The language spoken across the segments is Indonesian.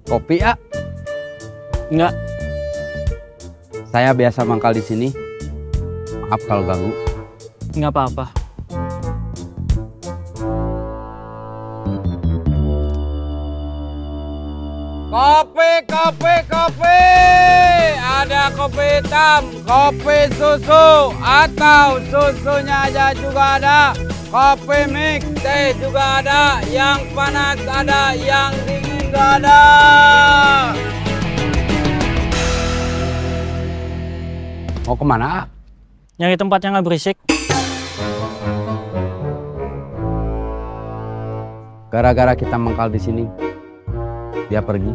Kopi, ah? Enggak. Saya biasa mangkal di sini. Maaf kalau ganggu. Enggak apa-apa. Kopi, kopi, kopi. Ada kopi hitam, kopi susu, atau susunya aja juga ada. Kopi mix, teh juga ada. Yang panas ada, yang dingin juga ada. Mau kemana? Nyari tempat yang nggak berisik. Gara-gara kita mangkal di sini, dia pergi.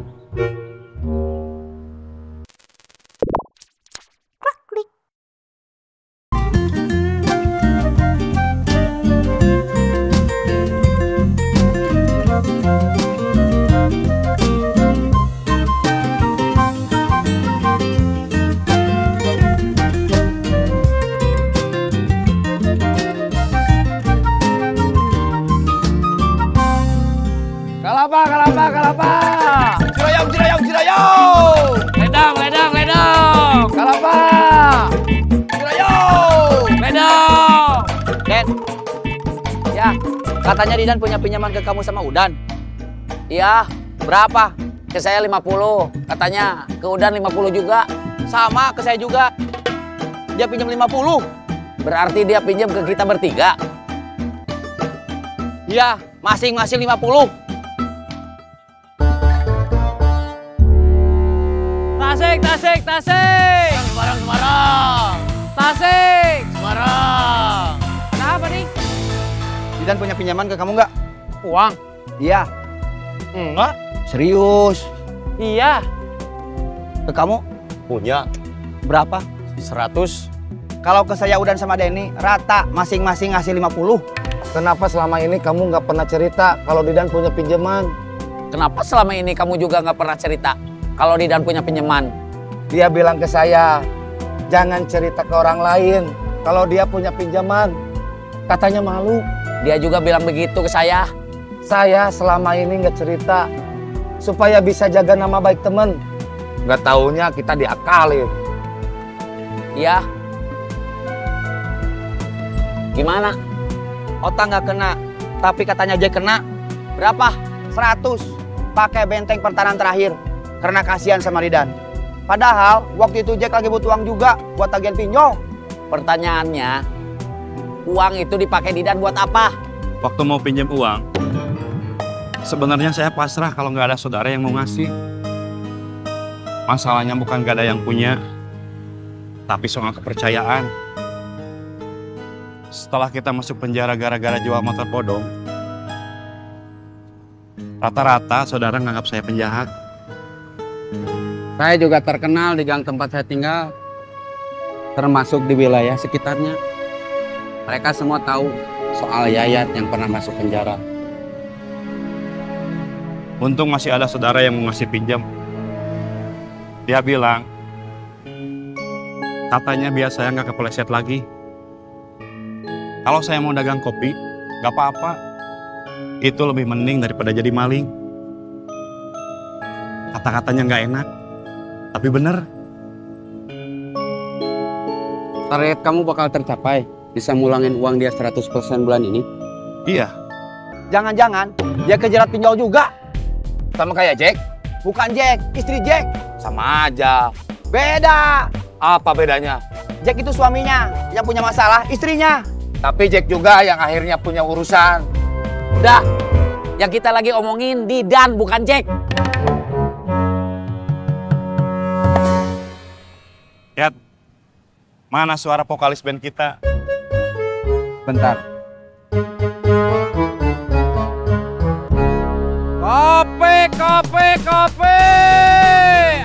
Kalapa, kalapa, kalapa. Cirayam, cirayam, cirayam. Ledang, ledang, ledang. Kalapa. Cirayam. Ledang. Den, ya katanya Didan punya pinjaman ke kamu sama Udan. Iya, berapa? Ke saya 50, katanya ke Udan 50 juga. Sama ke saya juga. Dia pinjam 50. Berarti dia pinjam ke kita bertiga. Iya, masing-masing 50. Tasik, tasik, tasik. Semarang, Semarang. Tasik. Semarang. Kenapa nih? Didan punya pinjaman ke kamu nggak? Uang? Iya. Enggak. Serius. Iya. Ke kamu? Punya Berapa? 100. Kalau ke saya Udan sama Denny, rata masing-masing ngasih 50. Kenapa selama ini kamu nggak pernah cerita kalau Didan punya pinjaman? Kenapa selama ini kamu juga nggak pernah cerita kalau Didan punya pinjaman? Dia bilang ke saya, jangan cerita ke orang lain kalau dia punya pinjaman. Katanya malu. Dia juga bilang begitu ke saya. Saya selama ini nggak cerita supaya bisa jaga nama baik temen. Nggak taunya kita diakalin. Iya. Gimana? Otak nggak kena, tapi katanya Jack kena. Berapa? 100. Pakai benteng pertahanan terakhir. Karena kasihan sama Didan. Padahal waktu itu Jack lagi butuh uang juga buat tagihan pinjol. Pertanyaannya, uang itu dipakai Didan buat apa? Waktu mau pinjam uang, sebenarnya saya pasrah kalau nggak ada saudara yang mau ngasih. Masalahnya bukan nggak ada yang punya, tapi soal kepercayaan. Setelah kita masuk penjara gara-gara jual motor bodong, rata-rata saudara nganggap saya penjahat. Saya juga terkenal di gang tempat saya tinggal, termasuk di wilayah sekitarnya. Mereka semua tahu soal Yayat yang pernah masuk penjara. Untung masih ada saudara yang mau ngasih pinjam. Dia bilang, katanya biar saya nggak kepeleset lagi. Kalau saya mau dagang kopi, nggak apa-apa. Itu lebih mending daripada jadi maling. Kata-katanya nggak enak, tapi bener. Target kamu bakal tercapai, bisa ngulangin uang dia 100% bulan ini. Iya, Jangan-jangan dia kejerat pinjol juga. Sama kayak Jack? Bukan Jack, istri Jack. Sama aja. Beda. Apa bedanya? Jack itu suaminya, yang punya masalah istrinya. Tapi Jack juga yang akhirnya punya urusan. Udah, yang kita lagi omongin Didan bukan Jack. Yat, mana suara vokalis band kita? Bentar. Kopi, kopi, kopi.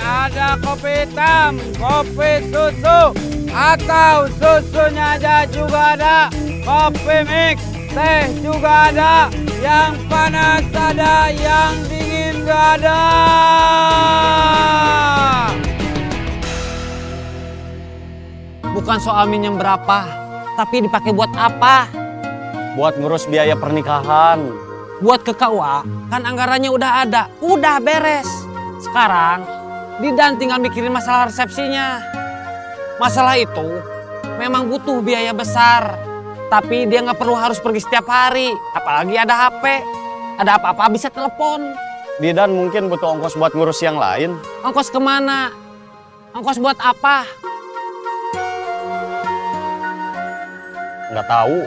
Ada kopi hitam, kopi susu, atau susunya aja juga ada. Kopi mix, teh juga ada. Yang panas ada, yang dingin gak ada. Bukan soal minjem berapa, tapi dipakai buat apa? Buat ngurus biaya pernikahan. Buat ke KUA, kan anggarannya udah ada, udah beres. Sekarang, Didan tinggal mikirin masalah resepsinya. Masalah itu memang butuh biaya besar. Tapi dia nggak perlu harus pergi setiap hari. Apalagi ada HP. Ada apa-apa bisa telepon. Didan mungkin butuh ongkos buat ngurus yang lain. Ongkos kemana? Ongkos buat apa? Nggak tahu.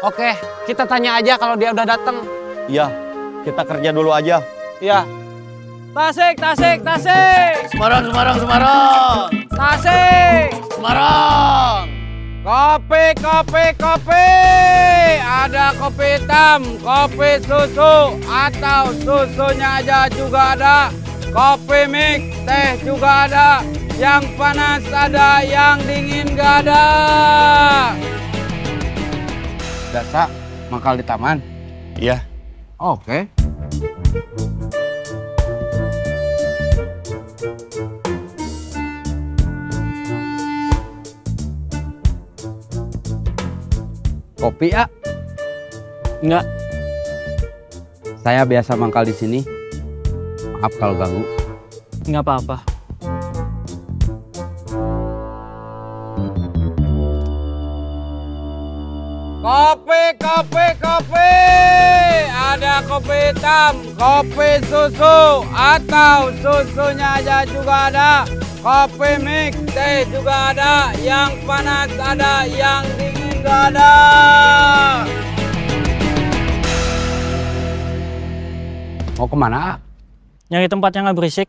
Oke, kita tanya aja kalau dia udah datang. Iya, kita kerja dulu aja. Iya. Tasik, tasik, tasik. Semarang, Semarang, Semarang. Tasik. Semarang. Kopi, kopi, kopi. Ada kopi hitam, kopi susu, atau susunya aja juga ada. Kopi mix, teh juga ada. Yang panas ada, yang dingin gak ada. Dasa, mangkal di taman. Iya. Oke. Kopi ya? Enggak. Saya biasa mangkal di sini. Maaf kalau ganggu. Enggak apa-apa. Kopi, kopi, kopi. Ada kopi hitam, kopi susu, atau susunya aja juga ada. Kopi mix, teh juga ada. Yang panas ada, yang dingin gak ada. Mau kemana? Nyari tempat yang nggak berisik.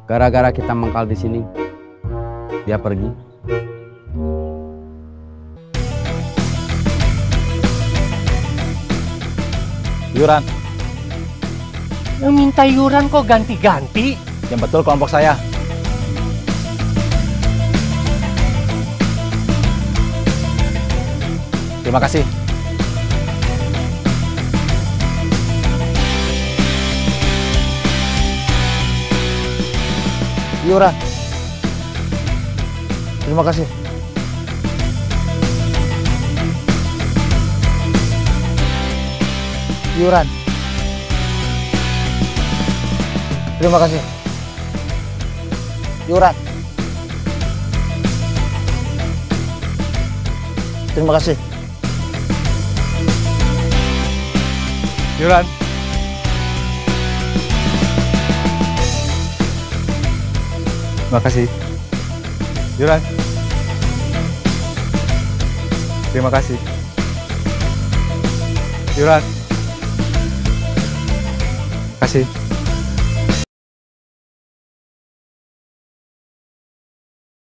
Gara-gara kita mangkal di sini, dia pergi. Yuran. Yang minta yuran kok ganti-ganti? Yang betul kelompok saya. Terima kasih. Yuran. Terima kasih. Yuran. Terima kasih. Yuran. Terima kasih. Yuran. Terima kasih. Yuran. Terima kasih. Yuran. Kasih.